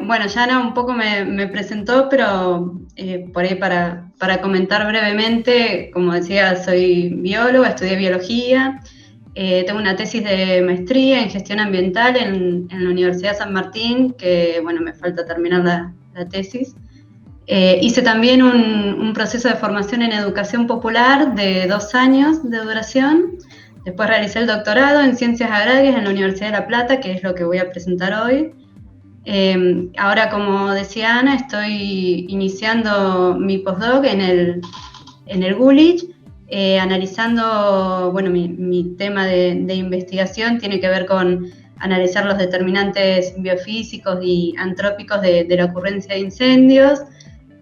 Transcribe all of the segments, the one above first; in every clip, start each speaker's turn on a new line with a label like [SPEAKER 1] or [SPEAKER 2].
[SPEAKER 1] Bueno, Yana un poco me presentó, pero por ahí para comentar brevemente, como decía, soy bióloga, estudié biología, tengo una tesis de maestría en gestión ambiental en la Universidad San Martín, que bueno, me falta terminar la tesis. Hice también un proceso de formación en educación popular de 2 años de duración. Después realicé el doctorado en ciencias agrarias en la Universidad de La Plata, que es lo que voy a presentar hoy. Ahora, como decía Ana, estoy iniciando mi postdoc en el Gulich, analizando, bueno, mi tema de investigación tiene que ver con analizar los determinantes biofísicos y antrópicos de la ocurrencia de incendios.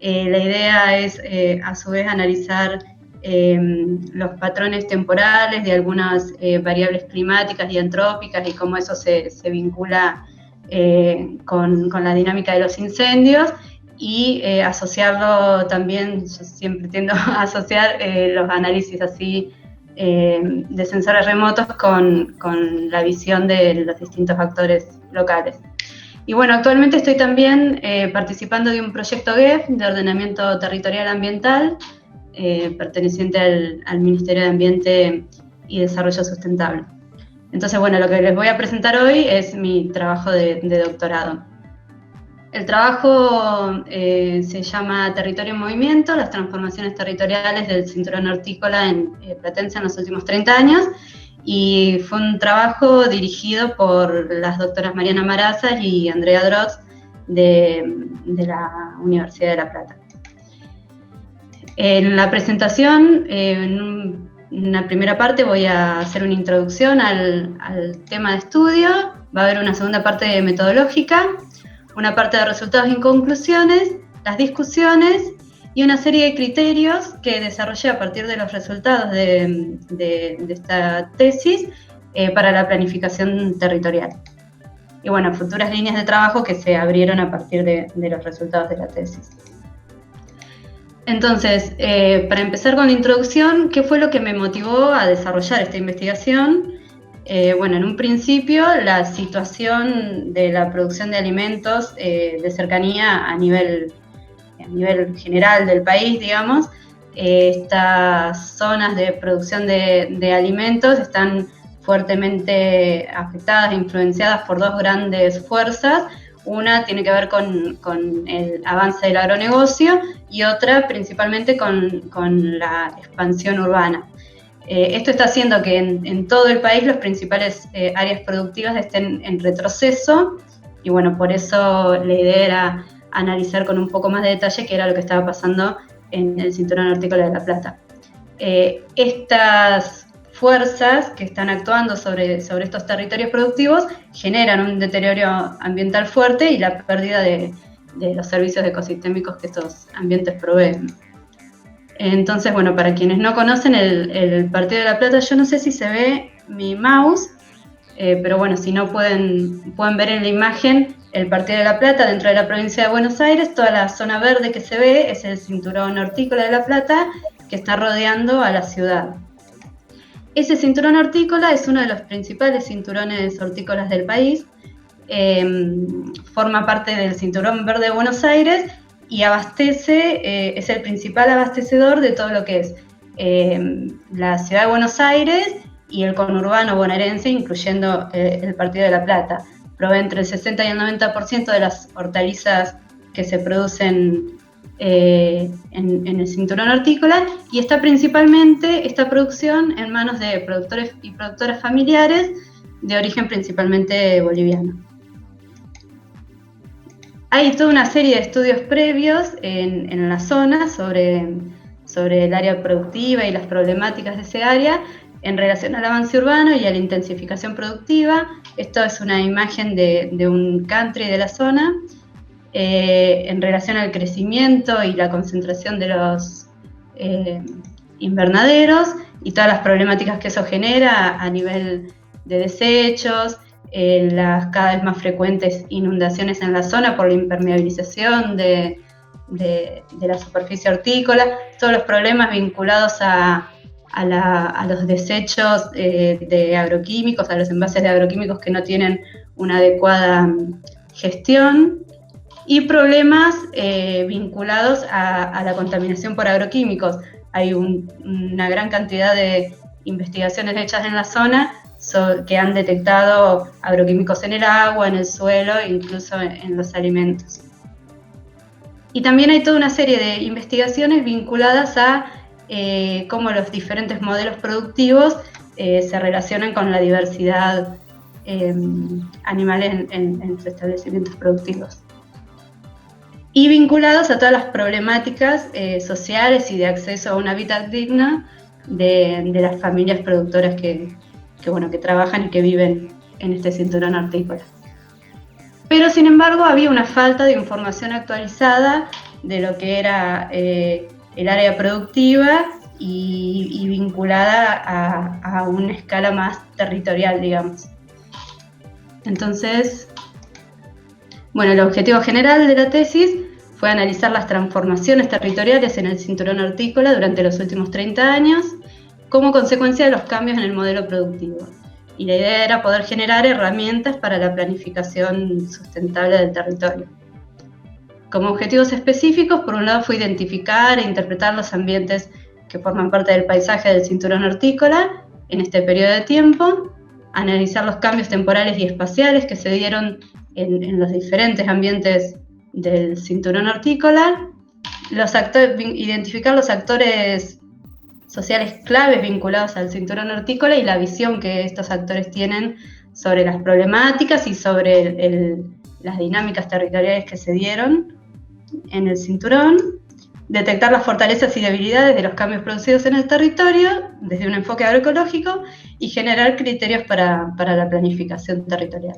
[SPEAKER 1] La idea es, a su vez, analizar los patrones temporales de algunas variables climáticas y antrópicas y cómo eso se vincula con la dinámica de los incendios y asociarlo también, yo siempre tiendo a asociar los análisis así de sensores remotos con la visión de los distintos actores locales. Y bueno, actualmente estoy también participando de un proyecto GEF de ordenamiento territorial ambiental perteneciente al Ministerio de Ambiente y Desarrollo Sustentable. Entonces, bueno, lo que les voy a presentar hoy es mi trabajo de doctorado. El trabajo se llama Territorio en Movimiento, las transformaciones territoriales del cinturón hortícola en Platense en los últimos 30 años, y fue un trabajo dirigido por las doctoras Mariana Marazas y Andrea Drozd de la Universidad de La Plata. En la presentación, en una primera parte voy a hacer una introducción al tema de estudio, va a haber una segunda parte metodológica, una parte de resultados y conclusiones, las discusiones y una serie de criterios que desarrollé a partir de los resultados de esta tesis para la planificación territorial. Y bueno, futuras líneas de trabajo que se abrieron a partir de los resultados de la tesis. Entonces, para empezar con la introducción, ¿qué fue lo que me motivó a desarrollar esta investigación? Bueno, en un principio, la situación de la producción de alimentos de cercanía a nivel general del país, digamos. Estas zonas de producción de alimentos están fuertemente afectadas e influenciadas por dos grandes fuerzas. Una tiene que ver con el avance del agronegocio y otra principalmente con la expansión urbana. Esto está haciendo que en todo el país las principales áreas productivas estén en retroceso, y bueno, por eso la idea era analizar con un poco más de detalle qué era lo que estaba pasando en el cinturón hortícola de La Plata. Estas fuerzas que están actuando sobre estos territorios productivos generan un deterioro ambiental fuerte y la pérdida de los servicios ecosistémicos que estos ambientes proveen. Entonces, bueno, para quienes no conocen el Partido de La Plata, yo no sé si se ve mi mouse, pero bueno, si no pueden ver en la imagen el Partido de La Plata dentro de la provincia de Buenos Aires. Toda la zona verde que se ve es el cinturón hortícola de La Plata, que está rodeando a la ciudad. Ese cinturón hortícola es uno de los principales cinturones hortícolas del país, forma parte del Cinturón Verde de Buenos Aires y abastece, es el principal abastecedor de todo lo que es la ciudad de Buenos Aires y el conurbano bonaerense, incluyendo el Partido de La Plata. Provee entre el 60 y el 90% de las hortalizas que se producen en el cinturón hortícola, y está principalmente esta producción en manos de productores y productoras familiares de origen principalmente boliviano. Hay toda una serie de estudios previos en la zona sobre el área productiva y las problemáticas de ese área en relación al avance urbano y a la intensificación productiva. Esto es una imagen de un country de la zona. En relación al crecimiento y la concentración de los invernaderos y todas las problemáticas que eso genera a nivel de desechos, las cada vez más frecuentes inundaciones en la zona por la impermeabilización de la superficie hortícola, todos los problemas vinculados a los desechos de agroquímicos, a los envases de agroquímicos que no tienen una adecuada gestión y problemas vinculados a la contaminación por agroquímicos. Hay una gran cantidad de investigaciones hechas en la zona que han detectado agroquímicos en el agua, en el suelo, incluso en los alimentos. Y también hay toda una serie de investigaciones vinculadas a cómo los diferentes modelos productivos se relacionan con la diversidad animal en los establecimientos productivos. Y vinculados a todas las problemáticas sociales y de acceso a un hábitat digno de las familias productoras que trabajan y que viven en este cinturón hortícola. Pero sin embargo había una falta de información actualizada de lo que era el área productiva y vinculada a una escala más territorial, digamos. Entonces, bueno, el objetivo general de la tesis fue analizar las transformaciones territoriales en el cinturón hortícola durante los últimos 30 años como consecuencia de los cambios en el modelo productivo. Y la idea era poder generar herramientas para la planificación sustentable del territorio. Como objetivos específicos, por un lado fue identificar e interpretar los ambientes que forman parte del paisaje del cinturón hortícola en este periodo de tiempo, analizar los cambios temporales y espaciales que se dieron en los diferentes ambientes del cinturón hortícola, identificar los actores sociales claves vinculados al cinturón hortícola y la visión que estos actores tienen sobre las problemáticas y sobre las dinámicas territoriales que se dieron en el cinturón, detectar las fortalezas y debilidades de los cambios producidos en el territorio desde un enfoque agroecológico y generar criterios para la planificación territorial.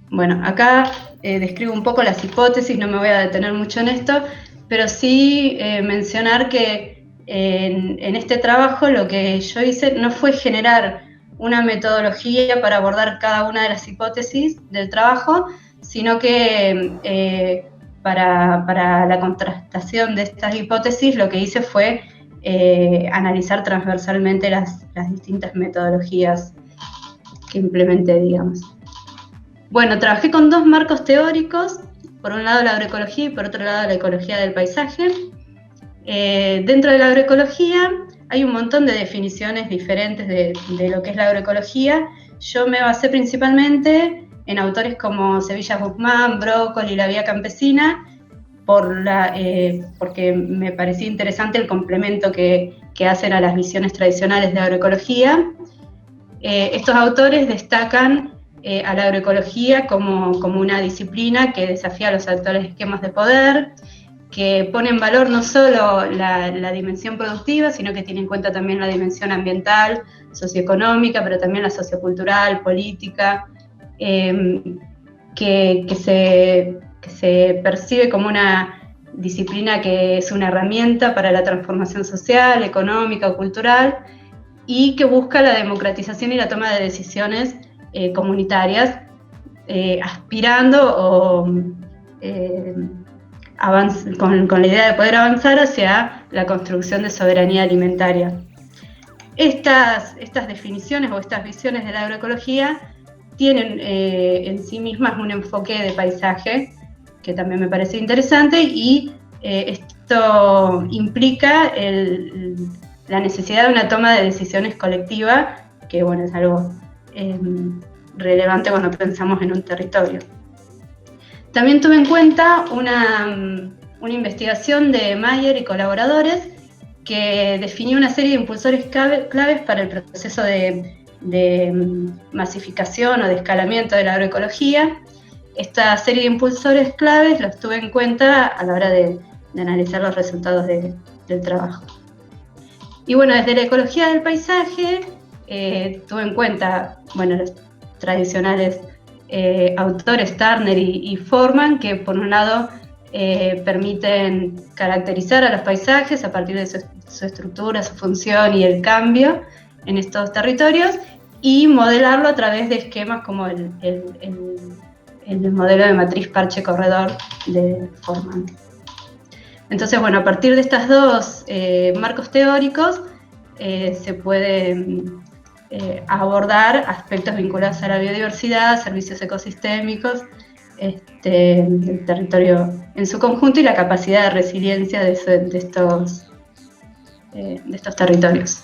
[SPEAKER 1] Bueno, acá describo un poco las hipótesis, no me voy a detener mucho en esto, pero sí mencionar que en este trabajo lo que yo hice no fue generar una metodología para abordar cada una de las hipótesis del trabajo, sino que para la contrastación de estas hipótesis lo que hice fue analizar transversalmente las distintas metodologías que implementé, digamos. Bueno, trabajé con dos marcos teóricos, por un lado la agroecología y por otro lado la ecología del paisaje. Dentro de la agroecología hay un montón de definiciones diferentes de lo que es la agroecología. Yo me basé principalmente en autores como Sevilla Guzmán, Brócoli y La Vía Campesina, porque me parecía interesante el complemento que hacen a las visiones tradicionales de agroecología. Estos autores destacan a la agroecología como una disciplina que desafía los actuales esquemas de poder, que pone en valor no solo la dimensión productiva, sino que tiene en cuenta también la dimensión ambiental, socioeconómica, pero también la sociocultural, política, que se percibe como una disciplina que es una herramienta para la transformación social, económica o cultural, y que busca la democratización y la toma de decisiones comunitarias, aspirando con la idea de poder avanzar hacia la construcción de soberanía alimentaria. Estas definiciones o estas visiones de la agroecología tienen en sí mismas un enfoque de paisaje que también me parece interesante, y esto implica la necesidad de una toma de decisiones colectiva, que bueno, es algo relevante cuando pensamos en un territorio. También tuve en cuenta una investigación de Mayer y colaboradores que definió una serie de impulsores claves para el proceso de masificación o de escalamiento de la agroecología. Esta serie de impulsores claves los tuve en cuenta a la hora de analizar los resultados del trabajo. Y bueno, desde la ecología del paisaje tuve en cuenta, bueno, los tradicionales autores Turner y Forman, que por un lado permiten caracterizar a los paisajes a partir de su estructura, su función y el cambio en estos territorios, y modelarlo a través de esquemas como el modelo de matriz parche corredor de Forman. Entonces, bueno, a partir de estos dos marcos teóricos se puede a abordar aspectos vinculados a la biodiversidad, servicios ecosistémicos, del territorio en su conjunto y la capacidad de resiliencia de estos territorios.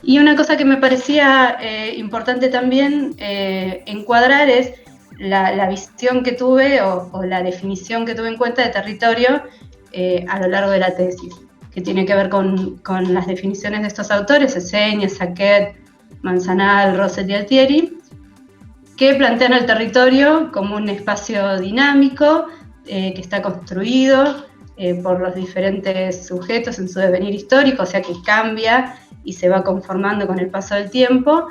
[SPEAKER 1] Y una cosa que me parecía importante también encuadrar es la visión que tuve o la definición que tuve en cuenta de territorio a lo largo de la tesis, que tiene que ver con las definiciones de estos autores, Seseña, Saquet, Manzanal, Rosset y Altieri, que plantean el territorio como un espacio dinámico que está construido por los diferentes sujetos en su devenir histórico, o sea que cambia y se va conformando con el paso del tiempo,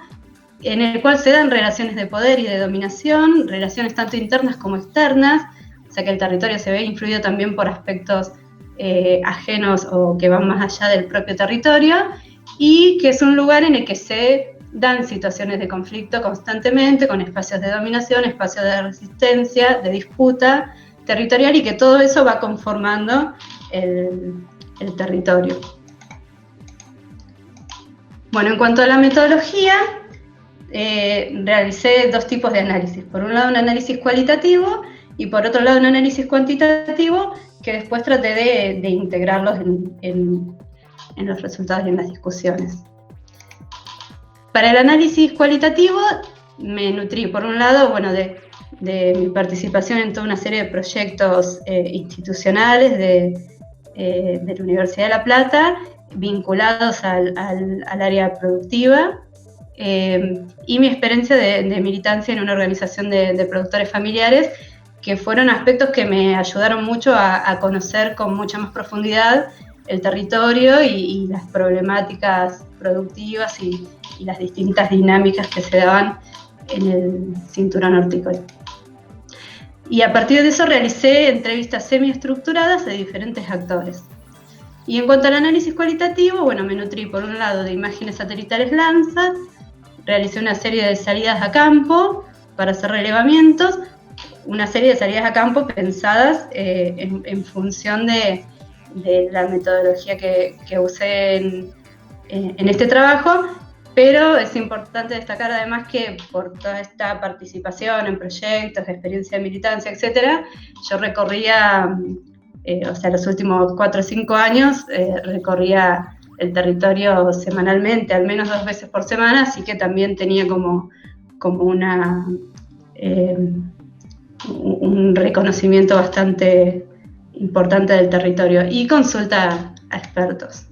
[SPEAKER 1] en el cual se dan relaciones de poder y de dominación, relaciones tanto internas como externas, o sea que el territorio se ve influido también por aspectos ajenos o que van más allá del propio territorio, y que es un lugar en el que se dan situaciones de conflicto constantemente, con espacios de dominación, espacios de resistencia, de disputa territorial, y que todo eso va conformando el territorio. Bueno, en cuanto a la metodología, realicé dos tipos de análisis. Por un lado, un análisis cualitativo y por otro lado, un análisis cuantitativo, que después traté de integrarlos en los resultados y en las discusiones. Para el análisis cualitativo me nutrí, por un lado, bueno, de mi participación en toda una serie de proyectos institucionales de la Universidad de La Plata, vinculados al área productiva, y mi experiencia de militancia en una organización de productores familiares, que fueron aspectos que me ayudaron mucho a conocer con mucha más profundidad el territorio y las problemáticas productivas y las distintas dinámicas que se daban en el cinturón hortícola. Y a partir de eso realicé entrevistas semiestructuradas de diferentes actores. Y en cuanto al análisis cualitativo, bueno, me nutrí por un lado de imágenes satelitales Landsat, realicé una serie de salidas a campo para hacer relevamientos, una serie de salidas a campo pensadas en función de la metodología que usé en este trabajo, pero es importante destacar además que por toda esta participación en proyectos, experiencia de militancia, etcétera, yo recorría, los últimos 4 o 5 años, recorría el territorio semanalmente, al menos 2 veces por semana, así que también tenía como un reconocimiento bastante importante del territorio y consulta a expertos.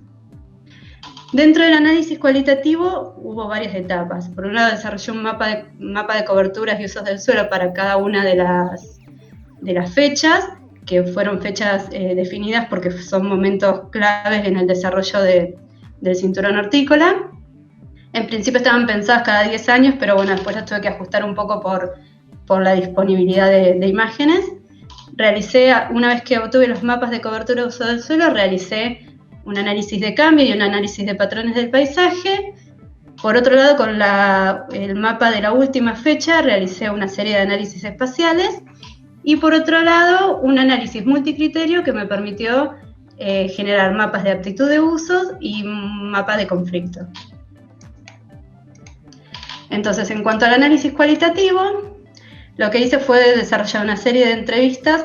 [SPEAKER 1] Dentro del análisis cualitativo hubo varias etapas. Por un lado, desarrollé un mapa de coberturas y usos del suelo para cada una de las fechas, que fueron fechas definidas porque son momentos claves en el desarrollo del cinturón hortícola. En principio estaban pensadas cada 10 años, pero bueno, después las tuve que ajustar un poco por la disponibilidad de imágenes. Una vez que obtuve los mapas de cobertura y uso del suelo, realicé un análisis de cambio y un análisis de patrones del paisaje. Por otro lado, con el mapa de la última fecha, realicé una serie de análisis espaciales. Y por otro lado, un análisis multicriterio que me permitió generar mapas de aptitud de usos y mapas de conflicto. Entonces, en cuanto al análisis cualitativo, lo que hice fue desarrollar una serie de entrevistas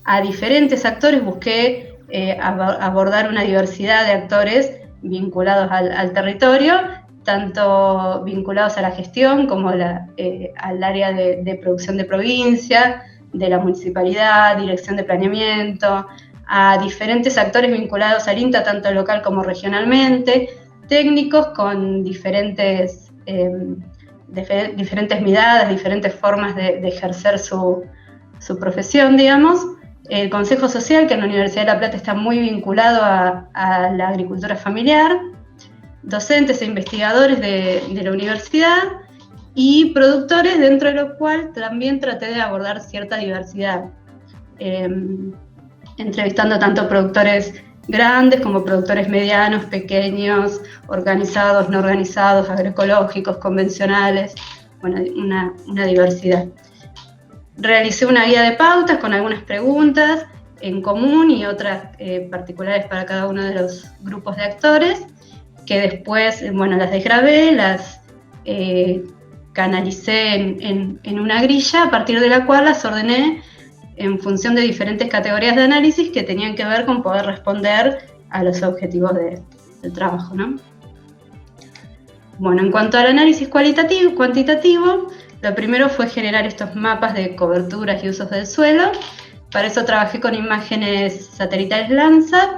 [SPEAKER 1] a diferentes actores. Busqué abordar una diversidad de actores vinculados al territorio, tanto vinculados a la gestión como al área de producción de provincia, de la municipalidad, dirección de planeamiento, a diferentes actores vinculados al INTA, tanto local como regionalmente, técnicos con diferentes miradas, diferentes formas de ejercer su profesión, digamos. El Consejo Social, que en la Universidad de La Plata está muy vinculado a la agricultura familiar, docentes e investigadores de la universidad y productores, dentro de lo cual también traté de abordar cierta diversidad, entrevistando tanto productores grandes como productores medianos, pequeños, organizados, no organizados, agroecológicos, convencionales, bueno, una diversidad. Realicé una guía de pautas con algunas preguntas en común y otras particulares para cada uno de los grupos de actores, que después, bueno, las desgrabé, las canalicé en una grilla, a partir de la cual las ordené en función de diferentes categorías de análisis que tenían que ver con poder responder a los objetivos del trabajo, ¿no? Bueno, en cuanto al análisis cuantitativo, lo primero fue generar estos mapas de coberturas y usos del suelo. Para eso trabajé con imágenes satelitales Landsat.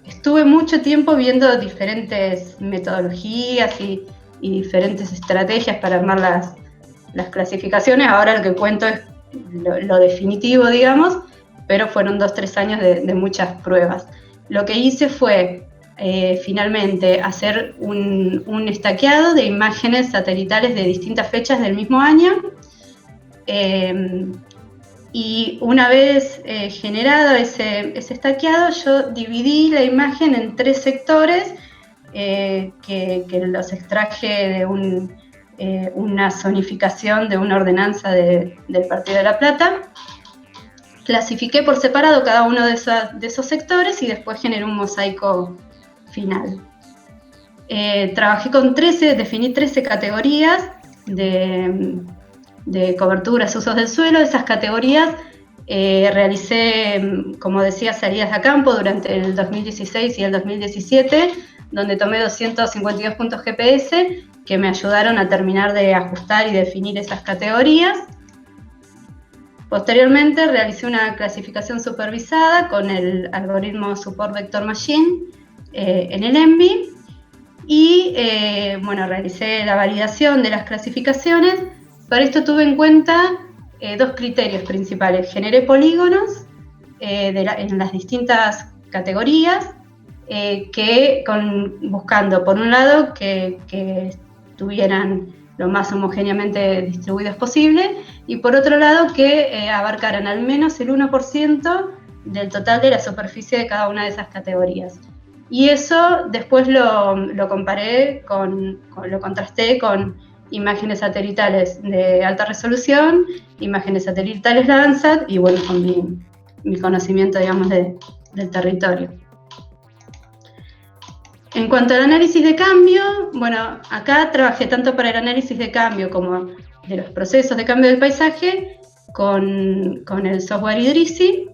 [SPEAKER 1] Estuve mucho tiempo viendo diferentes metodologías y diferentes estrategias para armar las clasificaciones. Ahora lo que cuento es lo definitivo, digamos, pero fueron 2-3 años de muchas pruebas. Lo que hice fue finalmente hacer un estaqueado de imágenes satelitales de distintas fechas del mismo año, y una vez generado ese estaqueado, yo dividí la imagen en 3 sectores que los extraje de una zonificación de una ordenanza del Partido de La Plata. Clasifiqué por separado cada uno de esos sectores y después generé un mosaico final. Trabajé con definí 13 categorías de coberturas, usos del suelo. Esas categorías realicé, como decía, salidas a campo durante el 2016 y el 2017, donde tomé 252 puntos GPS que me ayudaron a terminar de ajustar y definir esas categorías. Posteriormente realicé una clasificación supervisada con el algoritmo Support Vector Machine en el ENVI y bueno, realicé la validación de las clasificaciones. Para esto tuve en cuenta 2 criterios principales. Generé polígonos en las distintas categorías, buscando por un lado que estuvieran lo más homogéneamente distribuidos posible y por otro lado que abarcaran al menos el 1% del total de la superficie de cada una de esas categorías. Y eso después lo comparé lo contrasté con imágenes satelitales de alta resolución, imágenes satelitales Landsat y bueno, con mi conocimiento, digamos, del territorio. En cuanto al análisis de cambio, bueno, acá trabajé tanto para el análisis de cambio como de los procesos de cambio del paisaje con el software Idrisi.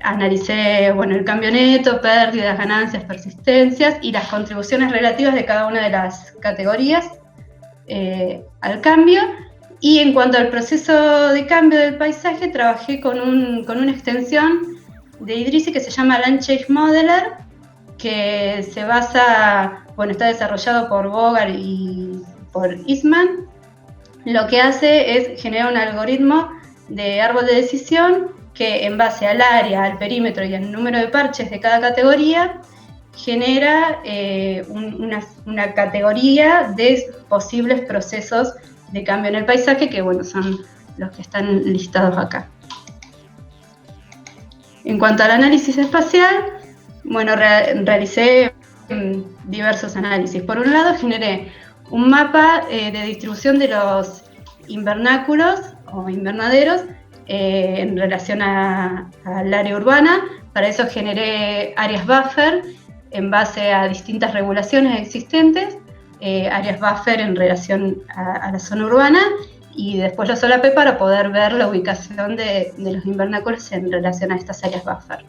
[SPEAKER 1] Analicé, bueno, el cambio neto, pérdidas, ganancias, persistencias y las contribuciones relativas de cada una de las categorías al cambio. Y en cuanto al proceso de cambio del paisaje, trabajé con una extensión de Idrisi que se llama Land Change Modeler, que se basa, bueno, está desarrollado por Bogart y por Eastman. Lo que hace es generar un algoritmo de árbol de decisión que en base al área, al perímetro y al número de parches de cada categoría genera una categoría de posibles procesos de cambio en el paisaje que, bueno, son los que están listados acá. En cuanto al análisis espacial, bueno, realicé diversos análisis. Por un lado, generé un mapa de distribución de los invernáculos o invernaderos en relación al área urbana. Para eso generé áreas buffer en base a distintas regulaciones existentes, áreas buffer en relación a la zona urbana, y después lo solapé para poder ver la ubicación de los invernáculos en relación a estas áreas buffer.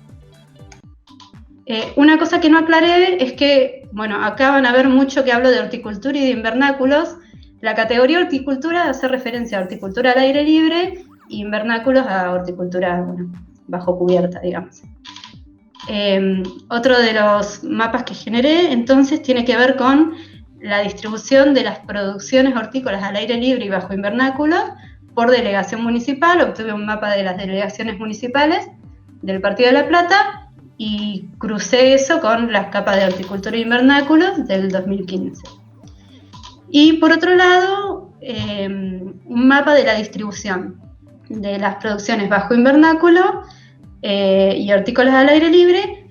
[SPEAKER 1] Una cosa que no aclaré es que, bueno, acá van a ver mucho que hablo de horticultura y de invernáculos. La categoría horticultura hace referencia a horticultura al aire libre e invernáculos a horticultura, bueno, bajo cubierta, digamos. Otro de los mapas que generé entonces tiene que ver con la distribución de las producciones hortícolas al aire libre y bajo invernáculos por delegación municipal. Obtuve un mapa de las delegaciones municipales del Partido de La Plata y crucé eso con las capas de horticultura e invernáculos del 2015. Y por otro lado, un mapa de la distribución de las producciones bajo invernáculo y hortícolas al aire libre,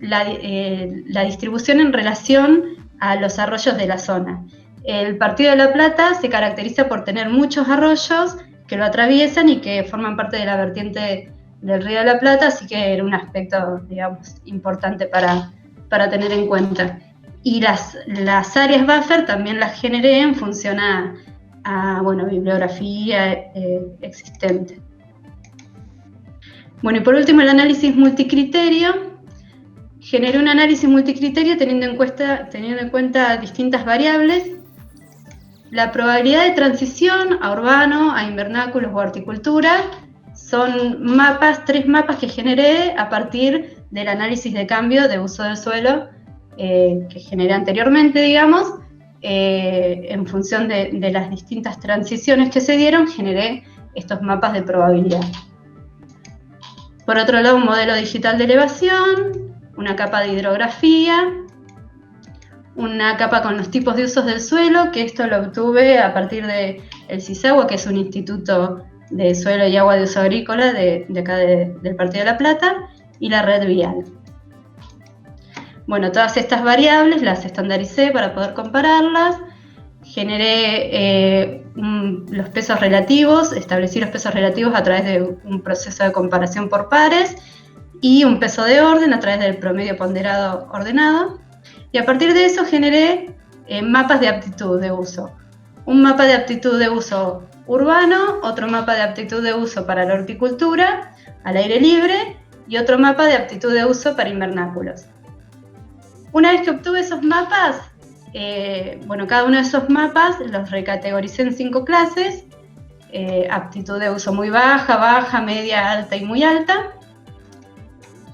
[SPEAKER 1] la distribución en relación a los arroyos de la zona. El Partido de La Plata se caracteriza por tener muchos arroyos que lo atraviesan y que forman parte de la vertiente del Río de la Plata, así que era un aspecto, digamos, importante para tener en cuenta. Y las áreas buffer también las generé en función a bibliografía existente. Bueno, y por último el análisis multicriterio. Generé un análisis multicriterio teniendo en cuenta distintas variables. La probabilidad de transición a urbano, a invernáculos o horticultura son tres mapas que generé a partir del análisis de cambio de uso del suelo que generé anteriormente, digamos. En función de las distintas transiciones que se dieron, generé estos mapas de probabilidad. Por otro lado, un modelo digital de elevación, una capa de hidrografía, una capa con los tipos de usos del suelo, que esto lo obtuve a partir del CISAGUA, que es un instituto de suelo y agua de uso agrícola de acá del Partido de La Plata, y la red vial. Bueno, todas estas variables las estandaricé para poder compararlas, generé los pesos relativos, establecí los pesos relativos a través de un proceso de comparación por pares, y un peso de orden a través del promedio ponderado ordenado, y a partir de eso generé mapas de aptitud de uso. Un mapa de aptitud de uso urbano, otro mapa de aptitud de uso para la horticultura, al aire libre, y otro mapa de aptitud de uso para invernáculos. Una vez que obtuve esos mapas, cada uno de esos mapas los recategoricé en 5 clases, aptitud de uso muy baja, baja, media, alta y muy alta,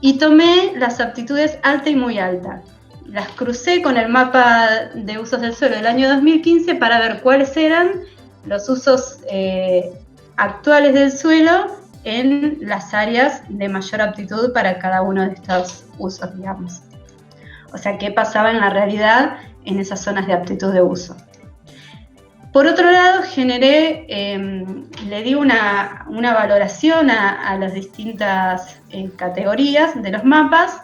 [SPEAKER 1] y tomé las aptitudes alta y muy alta. Las crucé con el mapa de usos del suelo del año 2015 para ver cuáles eran los usos actuales del suelo en las áreas de mayor aptitud para cada uno de estos usos, digamos. O sea, qué pasaba en la realidad en esas zonas de aptitud de uso. Por otro lado, le di una valoración a las distintas categorías de los mapas.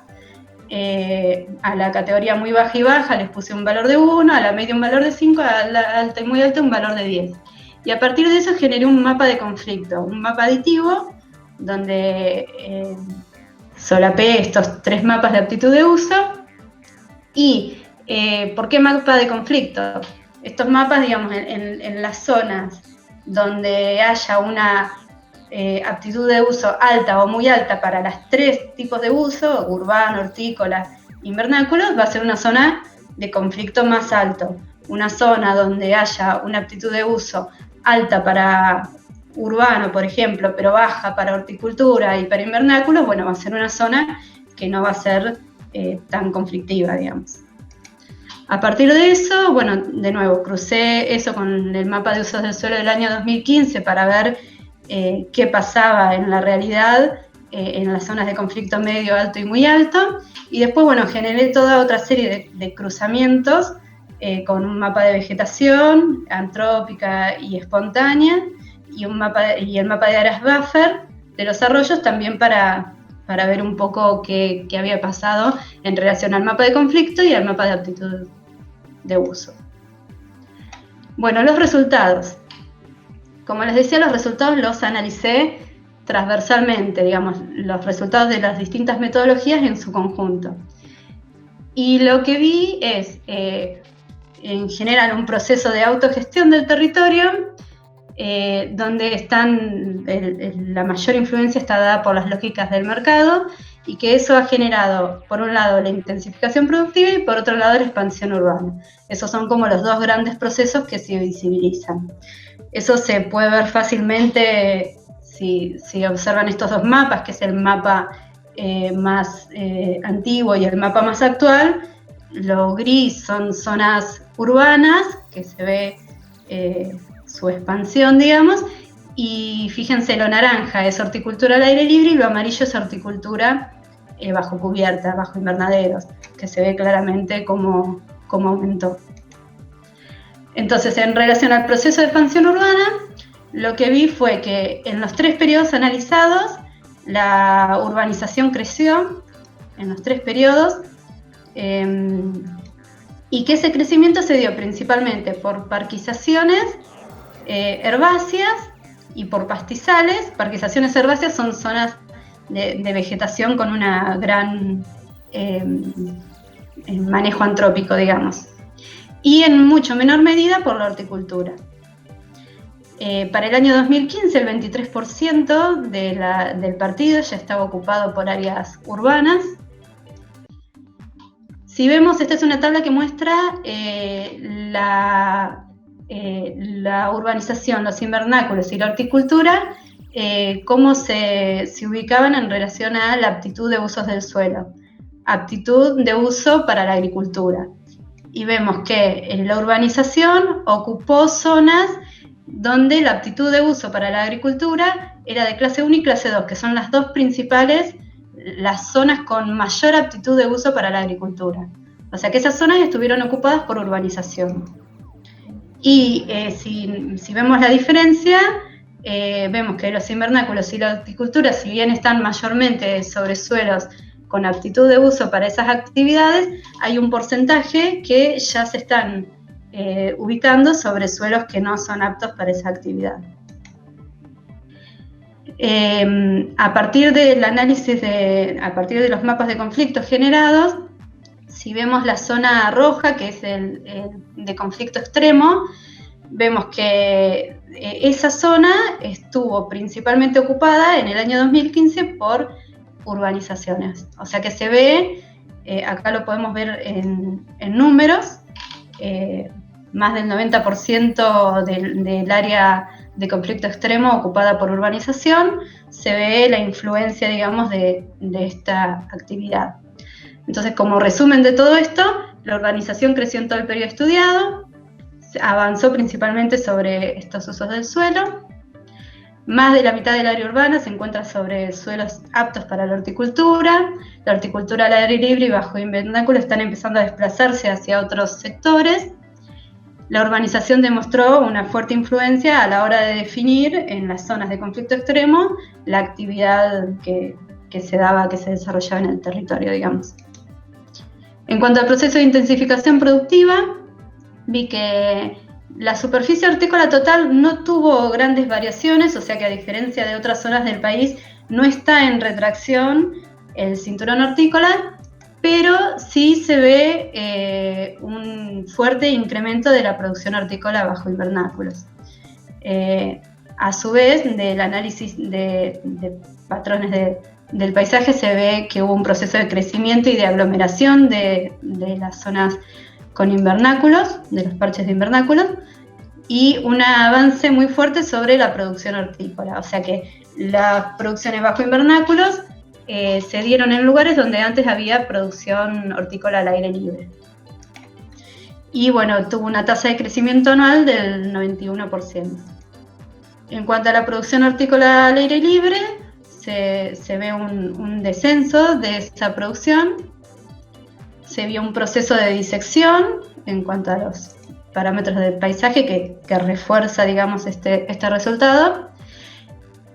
[SPEAKER 1] A la categoría muy baja y baja les puse un valor de 1, a la media un valor de 5, a la alta y muy alta un valor de 10. Y a partir de eso generé un mapa de conflicto, un mapa aditivo, donde solapé estos 3 mapas de aptitud de uso. ¿Y por qué mapa de conflicto? Estos mapas, digamos, en las zonas donde haya una aptitud de uso alta o muy alta para las 3 tipos de uso, urbano, hortícola, invernáculos, va a ser una zona de conflicto más alto. Una zona donde haya una aptitud de uso alta para urbano, por ejemplo, pero baja para horticultura y para invernáculos, bueno, va a ser una zona que no va a ser tan conflictiva, digamos. A partir de eso, bueno, de nuevo, crucé eso con el mapa de usos del suelo del año 2015 para ver qué pasaba en la realidad en las zonas de conflicto medio, alto y muy alto. Y después, bueno, generé toda otra serie de cruzamientos con un mapa de vegetación antrópica y espontánea y el mapa de áreas buffer de los arroyos también para ver un poco qué había pasado en relación al mapa de conflicto y al mapa de aptitud de uso. Bueno, los resultados. Como les decía, los resultados los analicé transversalmente, digamos, los resultados de las distintas metodologías en su conjunto. Y lo que vi es, en general, un proceso de autogestión del territorio, donde la mayor influencia está dada por las lógicas del mercado, y que eso ha generado, por un lado, la intensificación productiva y por otro lado, la expansión urbana. Esos son como los 2 grandes procesos que se visibilizan. Eso se puede ver fácilmente si observan estos 2 mapas, que es el mapa más antiguo y el mapa más actual. Lo gris son zonas urbanas, que se ve su expansión, digamos, y fíjense, lo naranja es horticultura al aire libre y lo amarillo es horticultura bajo cubierta, bajo invernaderos, que se ve claramente cómo aumentó. Entonces, en relación al proceso de expansión urbana, lo que vi fue que en los 3 periodos analizados, la urbanización creció en los 3 periodos, y que ese crecimiento se dio principalmente por parquizaciones herbáceas y por pastizales. Parquizaciones herbáceas son zonas de vegetación con una gran manejo antrópico, digamos. Y en mucho menor medida por la horticultura. Para el año 2015 el 23% del partido ya estaba ocupado por áreas urbanas. Si vemos, esta es una tabla que muestra la urbanización, los invernáculos y la horticultura, cómo se ubicaban en relación a la aptitud de usos del suelo, aptitud de uso para la agricultura. Y vemos que la urbanización ocupó zonas donde la aptitud de uso para la agricultura era de clase 1 y clase 2, que son las dos principales, las zonas con mayor aptitud de uso para la agricultura. O sea que esas zonas estuvieron ocupadas por urbanización. Y si vemos la diferencia, vemos que los invernáculos y la horticultura, si bien están mayormente sobre suelos con aptitud de uso para esas actividades, hay un porcentaje que ya se están ubicando sobre suelos que no son aptos para esa actividad. A partir del análisis, a partir de los mapas de conflictos generados, si vemos la zona roja, que es el de conflicto extremo, vemos que esa zona estuvo principalmente ocupada en el año 2015 por urbanizaciones. O sea que se ve, acá lo podemos ver en números, más del 90% del área de conflicto extremo ocupada por urbanización, se ve la influencia, digamos, de esta actividad. Entonces, como resumen de todo esto, la urbanización creció en todo el periodo estudiado, avanzó principalmente sobre estos usos del suelo. Más de la mitad del área urbana se encuentra sobre suelos aptos para la horticultura al aire libre y bajo invernáculo están empezando a desplazarse hacia otros sectores. La urbanización demostró una fuerte influencia a la hora de definir en las zonas de conflicto extremo la actividad que se desarrollaba en el territorio, digamos. En cuanto al proceso de intensificación productiva, vi que la superficie hortícola total no tuvo grandes variaciones, o sea que a diferencia de otras zonas del país, no está en retracción el cinturón hortícola, pero sí se ve un fuerte incremento de la producción hortícola bajo invernáculos. A su vez, del análisis de patrones del paisaje se ve que hubo un proceso de crecimiento y de aglomeración de las zonas con invernáculos, de los parches de invernáculos, y un avance muy fuerte sobre la producción hortícola. O sea que las producciones bajo invernáculos se dieron en lugares donde antes había producción hortícola al aire libre. Y bueno, tuvo una tasa de crecimiento anual del 91%. En cuanto a la producción hortícola al aire libre, se ve un descenso de esa producción. Se vio un proceso de disección en cuanto a los parámetros del paisaje que refuerza, digamos, este resultado.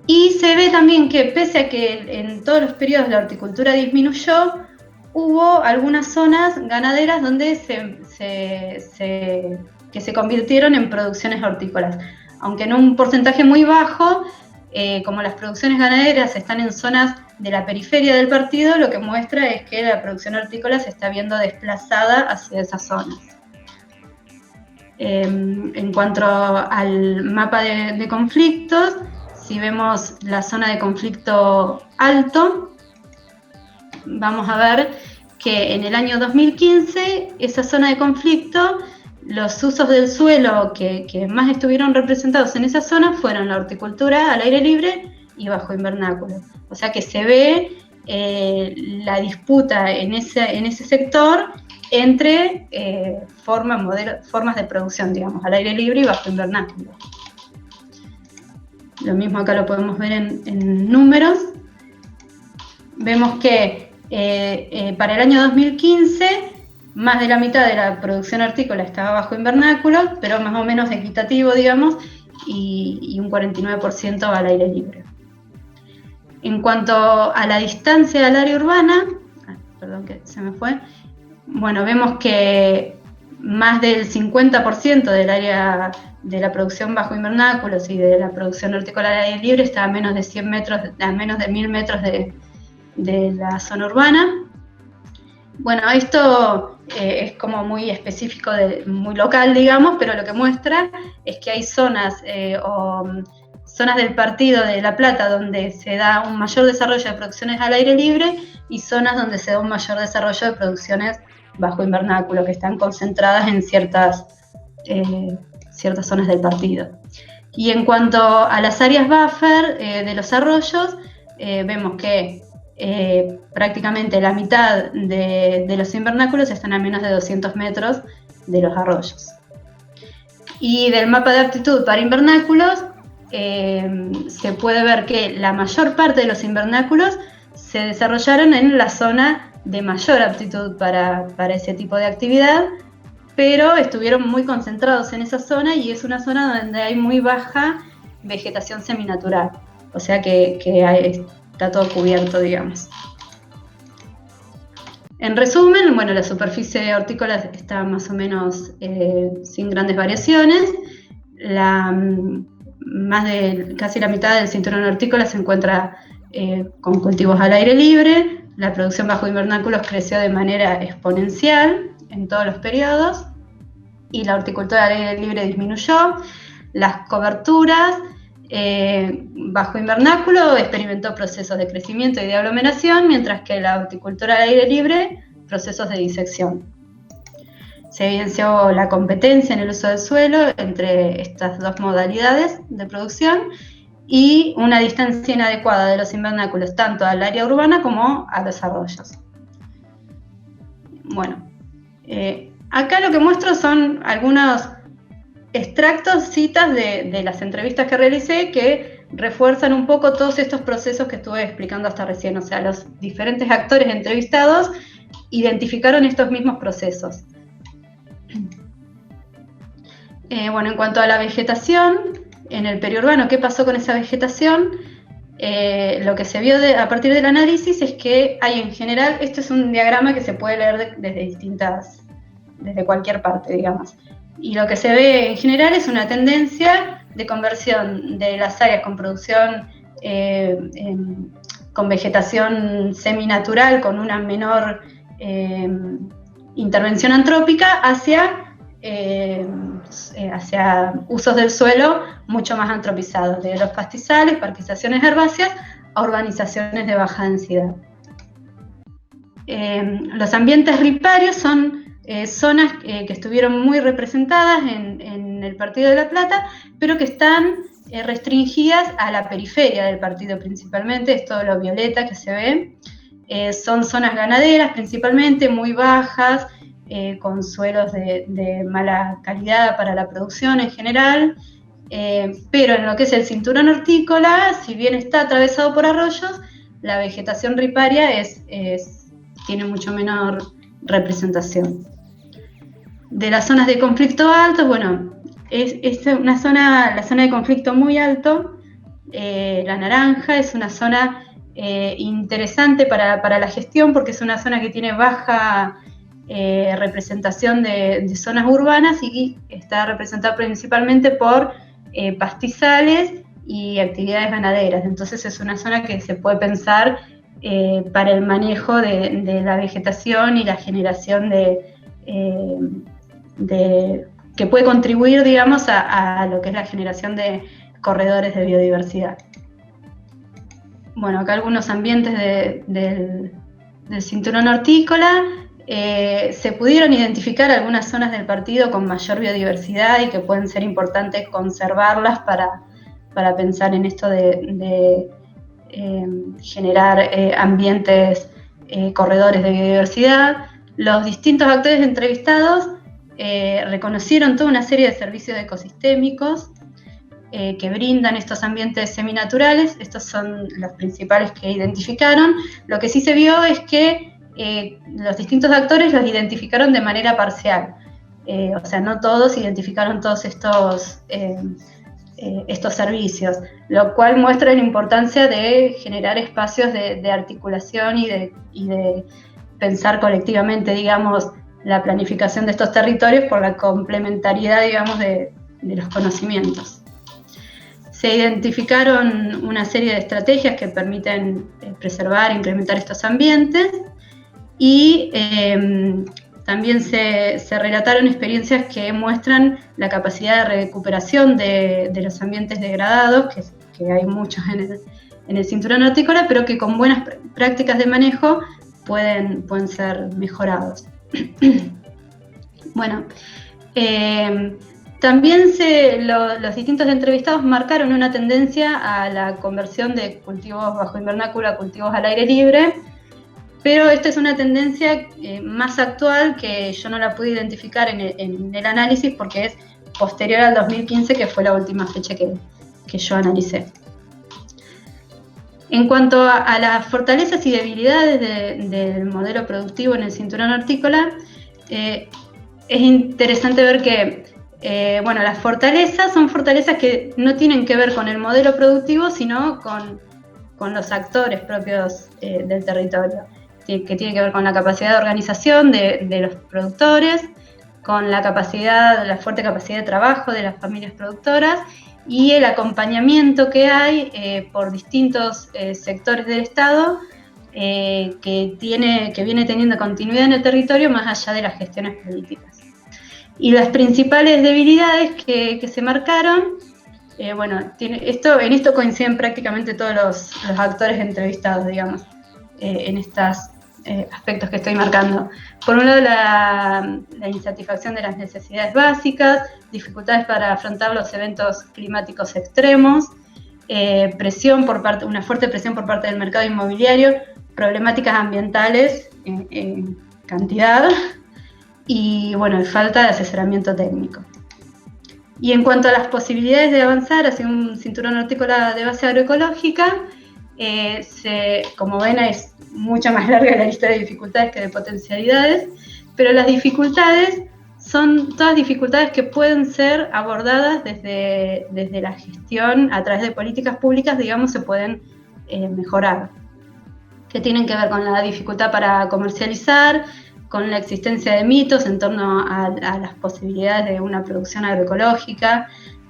[SPEAKER 1] Y se ve también que pese a que en todos los periodos la horticultura disminuyó, hubo algunas zonas ganaderas donde se convirtieron en producciones hortícolas. Aunque en un porcentaje muy bajo, como las producciones ganaderas están en zonas de la periferia del partido, lo que muestra es que la producción hortícola se está viendo desplazada hacia esas zonas. En cuanto al mapa de conflictos, si vemos la zona de conflicto alto, vamos a ver que en el año 2015, esa zona de conflicto, los usos del suelo que más estuvieron representados en esa zona fueron la horticultura al aire libre y bajo invernáculo. O sea que se ve la disputa en ese sector entre formas de producción, digamos, al aire libre y bajo invernáculo. Lo mismo acá lo podemos ver en números. Vemos que para el año 2015 más de la mitad de la producción hortícola estaba bajo invernáculo, pero más o menos equitativo, digamos, y un 49% al aire libre. En cuanto a la distancia del área urbana, perdón que se me fue, bueno, vemos que más del 50% del área de la producción bajo invernáculos y de la producción hortícola al aire libre está a menos de 100 metros, a menos de 1000 metros de la zona urbana. Bueno, esto es como muy específico, muy local, digamos, pero lo que muestra es que hay zonas zonas del partido de La Plata donde se da un mayor desarrollo de producciones al aire libre y zonas donde se da un mayor desarrollo de producciones bajo invernáculo, que están concentradas en ciertas zonas del partido. Y en cuanto a las áreas buffer de los arroyos, vemos que prácticamente la mitad de los invernáculos están a menos de 200 metros de los arroyos. Y del mapa de aptitud para invernáculos, se puede ver que la mayor parte de los invernáculos se desarrollaron en la zona de mayor aptitud para ese tipo de actividad, pero estuvieron muy concentrados en esa zona y es una zona donde hay muy baja vegetación seminatural, o sea que está todo cubierto, digamos. En resumen, bueno, la superficie hortícola está más o menos sin grandes variaciones. Casi la mitad del cinturón hortícola se encuentra con cultivos al aire libre. La producción bajo invernáculos creció de manera exponencial en todos los periodos y la horticultura al aire libre disminuyó. Las coberturas bajo invernáculo experimentó procesos de crecimiento y de aglomeración, mientras que la horticultura al aire libre, procesos de disección. Se evidenció la competencia en el uso del suelo entre estas dos modalidades de producción y una distancia inadecuada de los invernáculos tanto al área urbana como a los arroyos. Bueno, acá lo que muestro son algunos extractos, citas de las entrevistas que realicé que refuerzan un poco todos estos procesos que estuve explicando hasta recién. O sea, los diferentes actores entrevistados identificaron estos mismos procesos. Bueno, en cuanto a la vegetación, en el periurbano, ¿qué pasó con esa vegetación? Lo que se vio a partir del análisis es que hay en general, esto es un diagrama que se puede leer desde cualquier parte, digamos. Y lo que se ve en general es una tendencia de conversión de las áreas con producción con vegetación seminatural, con una menor intervención antrópica, hacia usos del suelo mucho más antropizados, de los pastizales, parquizaciones herbáceas a urbanizaciones de baja densidad. Los ambientes riparios son zonas que estuvieron muy representadas en el Partido de La Plata, pero que están restringidas a la periferia del partido principalmente. Es todo lo violeta que se ve. Son zonas ganaderas principalmente, muy bajas, con suelos de mala calidad para la producción en general, pero en lo que es el cinturón hortícola, si bien está atravesado por arroyos, la vegetación riparia tiene mucho menor representación. De las zonas de conflicto alto, bueno, es la zona de conflicto muy alto. La naranja es una zona interesante para la gestión porque es una zona que tiene baja representación de zonas urbanas y está representada principalmente por pastizales y actividades ganaderas. Entonces es una zona que se puede pensar para el manejo de la vegetación y la generación que puede contribuir, digamos, a lo que es la generación de corredores de biodiversidad. Bueno, acá algunos ambientes del cinturón hortícola. Se pudieron identificar algunas zonas del partido con mayor biodiversidad y que pueden ser importantes conservarlas para pensar en esto de generar ambientes corredores de biodiversidad. Los distintos actores entrevistados reconocieron toda una serie de servicios ecosistémicos que brindan estos ambientes seminaturales. Estos son los principales que identificaron. Lo que sí se vio es que los distintos actores los identificaron de manera parcial. O sea, no todos identificaron todos estos servicios, lo cual muestra la importancia de generar espacios de articulación y de pensar colectivamente, digamos, la planificación de estos territorios por la complementariedad, digamos, de los conocimientos. Se identificaron una serie de estrategias que permiten preservar e implementar estos ambientes y también se relataron experiencias que muestran la capacidad de recuperación de los ambientes degradados, que hay muchos en el cinturón hortícola, pero que con buenas prácticas de manejo pueden ser mejorados. Bueno, también los distintos entrevistados marcaron una tendencia a la conversión de cultivos bajo invernáculo a cultivos al aire libre, pero esta es una tendencia más actual que yo no la pude identificar en el análisis porque es posterior al 2015, que fue la última fecha que yo analicé. En cuanto a las fortalezas y debilidades del modelo productivo en el cinturón hortícola, es interesante ver que las fortalezas son fortalezas que no tienen que ver con el modelo productivo, sino con los actores propios del territorio, que tiene que ver con la capacidad de organización de los productores, con la fuerte capacidad de trabajo de las familias productoras y el acompañamiento que hay por distintos sectores del Estado que viene teniendo continuidad en el territorio más allá de las gestiones políticas. Y las principales debilidades que se marcaron, en esto coinciden prácticamente todos los actores entrevistados, digamos, en estos aspectos que estoy marcando. Por un lado, la insatisfacción de las necesidades básicas, dificultades para afrontar los eventos climáticos extremos, una fuerte presión por parte del mercado inmobiliario, problemáticas ambientales en cantidad y falta de asesoramiento técnico. Y en cuanto a las posibilidades de avanzar hacia un cinturón hortícola de base agroecológica, como ven, es mucho más larga la lista de dificultades que de potencialidades, pero las dificultades son todas dificultades que pueden ser abordadas desde la gestión, a través de políticas públicas, digamos, se pueden mejorar, que tienen que ver con la dificultad para comercializar, con la existencia de mitos en torno a las posibilidades de una producción agroecológica,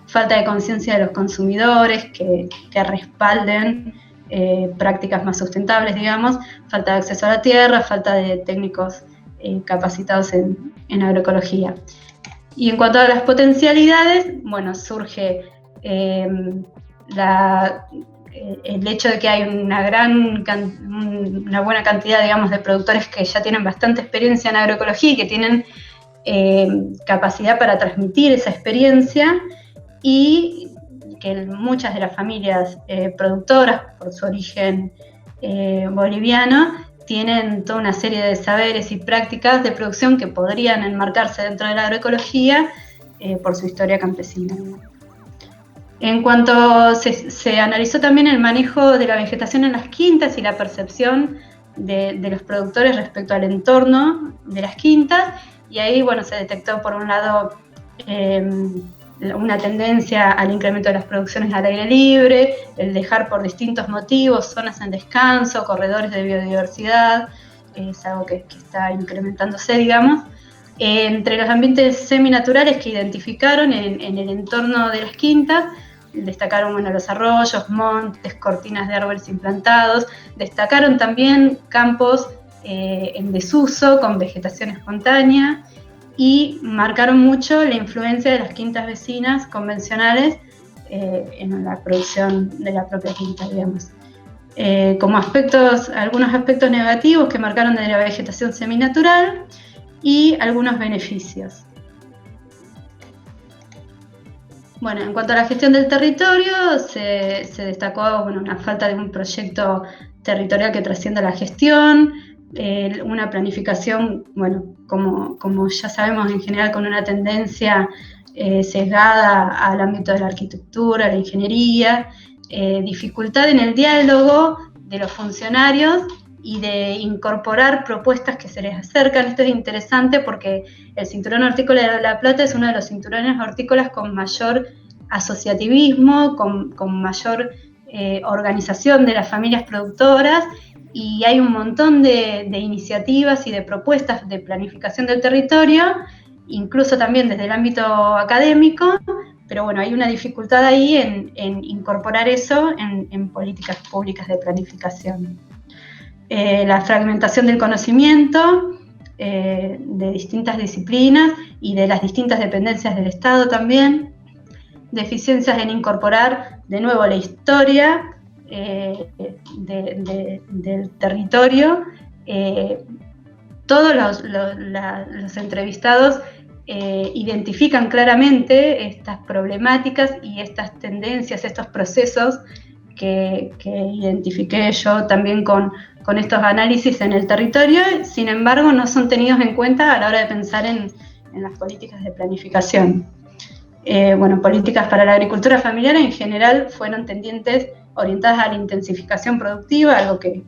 [SPEAKER 1] falta de conciencia de los consumidores que respalden prácticas más sustentables, digamos, falta de acceso a la tierra, falta de técnicos capacitados en agroecología. Y en cuanto a las potencialidades, surge el hecho de que hay una buena cantidad, digamos, de productores que ya tienen bastante experiencia en agroecología y que tienen capacidad para transmitir esa experiencia, y que muchas de las familias productoras, por su origen boliviano, tienen toda una serie de saberes y prácticas de producción que podrían enmarcarse dentro de la agroecología por su historia campesina. En cuanto se analizó también el manejo de la vegetación en las quintas y la percepción de los productores respecto al entorno de las quintas, y ahí se detectó por un lado una tendencia al incremento de las producciones al aire libre, el dejar por distintos motivos zonas en descanso, corredores de biodiversidad, es algo que está incrementándose, digamos. Entre los ambientes seminaturales que identificaron en el entorno de las quintas, destacaron los arroyos, montes, cortinas de árboles implantados, destacaron también campos en desuso con vegetación espontánea, y marcaron mucho la influencia de las quintas vecinas convencionales en la producción de la propia quinta, digamos. Como algunos aspectos negativos que marcaron de la vegetación seminatural y algunos beneficios. En cuanto a la gestión del territorio, se destacó una falta de un proyecto territorial que trascienda la gestión, una planificación, como ya sabemos en general, con una tendencia sesgada al ámbito de la arquitectura, la ingeniería, dificultad en el diálogo de los funcionarios y de incorporar propuestas que se les acercan. Esto es interesante porque el cinturón hortícola de La Plata es uno de los cinturones hortícolas con mayor asociativismo, con mayor organización de las familias productoras, y hay un montón de iniciativas y de propuestas de planificación del territorio, incluso también desde el ámbito académico, pero hay una dificultad ahí en incorporar eso en políticas públicas de planificación. la fragmentación del conocimiento de distintas disciplinas y de las distintas dependencias del Estado también, deficiencias en incorporar de nuevo la historia del territorio. Todos los entrevistados identifican claramente estas problemáticas y estas tendencias, estos procesos que identifiqué yo también con estos análisis en el territorio. Sin embargo, no son tenidos en cuenta a la hora de pensar en las políticas de planificación. Políticas para la agricultura familiar en general fueron tendientes orientadas a la intensificación productiva, algo que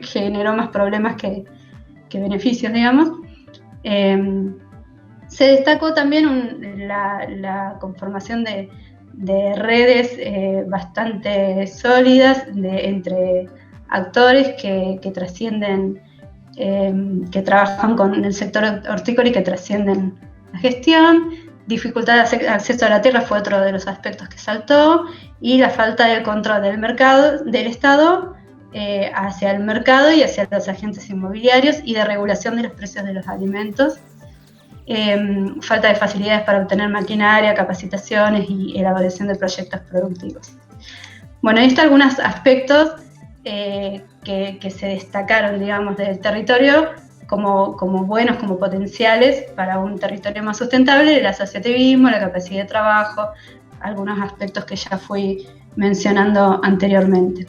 [SPEAKER 1] generó más problemas que beneficios, digamos. Se destacó también la conformación de redes bastante sólidas entre actores que trascienden, que trabajan con el sector hortícola y que trascienden la gestión. Dificultad de acceso a la tierra fue otro de los aspectos que saltó, y la falta del control del Estado hacia el mercado y hacia los agentes inmobiliarios, y de regulación de los precios de los alimentos. Falta de facilidades para obtener maquinaria, capacitaciones y elaboración de proyectos productivos. Bueno, estos algunos aspectos que se destacaron, digamos, del territorio como buenos, como potenciales para un territorio más sustentable: el asociativismo, la capacidad de trabajo, algunos aspectos que ya fui mencionando anteriormente.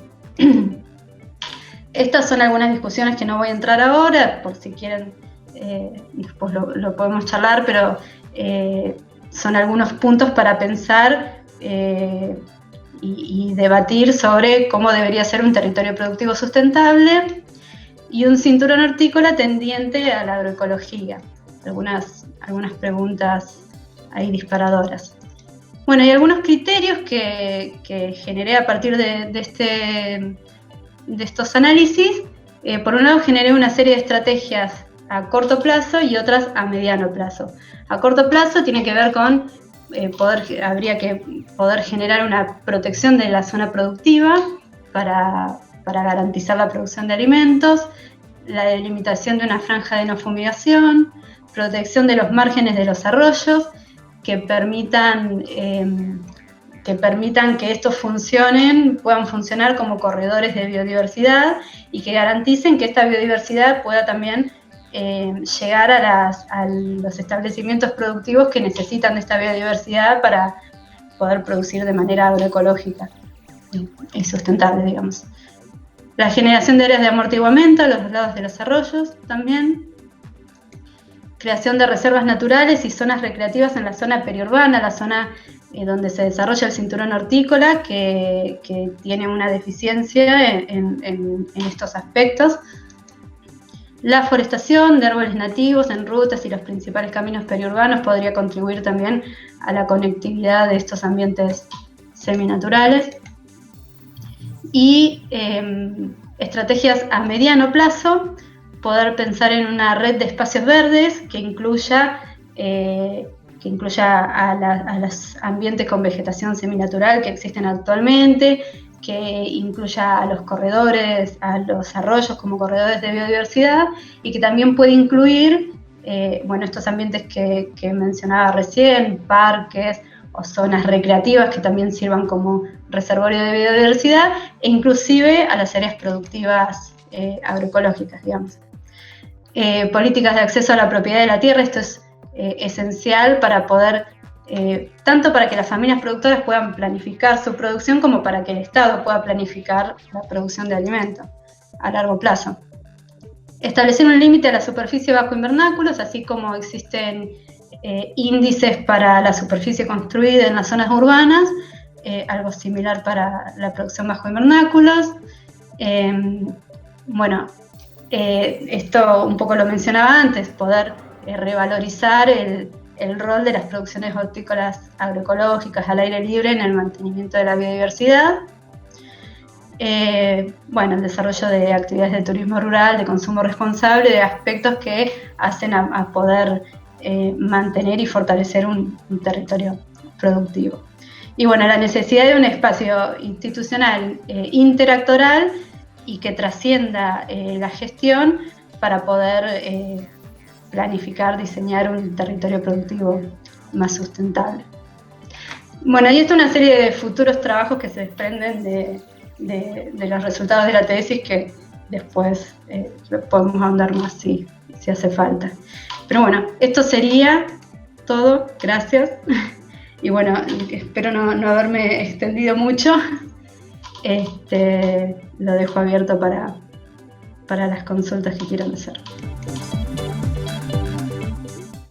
[SPEAKER 1] Estas son algunas discusiones que no voy a entrar ahora, por si quieren después lo podemos charlar, pero son algunos puntos para pensar y debatir sobre cómo debería ser un territorio productivo sustentable y un cinturón hortícola tendiente a la agroecología. Algunas preguntas ahí disparadoras. Bueno, y algunos criterios que generé a partir de estos análisis. Por un lado, generé una serie de estrategias a corto plazo y otras a mediano plazo. A corto plazo tiene que ver con habría que poder generar una protección de la zona productiva para garantizar la producción de alimentos, la delimitación de una franja de no fumigación, protección de los márgenes de los arroyos que permitan que estos puedan funcionar como corredores de biodiversidad y que garanticen que esta biodiversidad pueda también llegar a los establecimientos productivos que necesitan de esta biodiversidad para poder producir de manera agroecológica y sustentable, digamos. La generación de áreas de amortiguamiento a los lados de los arroyos también. Creación de reservas naturales y zonas recreativas en la zona periurbana, la zona donde se desarrolla el cinturón hortícola, que tiene una deficiencia en estos aspectos. La forestación de árboles nativos en rutas y los principales caminos periurbanos podría contribuir también a la conectividad de estos ambientes seminaturales. Y estrategias a mediano plazo: poder pensar en una red de espacios verdes que incluya a los ambientes con vegetación seminatural que existen actualmente, que incluya a los corredores, a los arroyos como corredores de biodiversidad, y que también puede incluir estos ambientes que mencionaba recién, parques o zonas recreativas que también sirvan como reservorio de biodiversidad, e inclusive a las áreas productivas agroecológicas, digamos. Políticas de acceso a la propiedad de la tierra. Esto es esencial para poder, tanto para que las familias productoras puedan planificar su producción, como para que el Estado pueda planificar la producción de alimentos a largo plazo. Establecer un límite a la superficie bajo invernáculos, así como existen índices para la superficie construida en las zonas urbanas, algo similar para la producción bajo invernáculos. Esto un poco lo mencionaba antes: poder revalorizar el rol de las producciones hortícolas agroecológicas al aire libre en el mantenimiento de la biodiversidad. El desarrollo de actividades de turismo rural, de consumo responsable, de aspectos que hacen a poder mantener y fortalecer un territorio productivo. Y la necesidad de un espacio institucional interactoral y que trascienda la gestión para poder planificar, diseñar un territorio productivo más sustentable. Bueno, y esto es una serie de futuros trabajos que se desprenden de los resultados de la tesis, que después podemos ahondar más si hace falta. Pero bueno, esto sería todo, gracias. Y bueno, espero no haberme extendido mucho. Lo dejo abierto para las consultas que quieran hacer.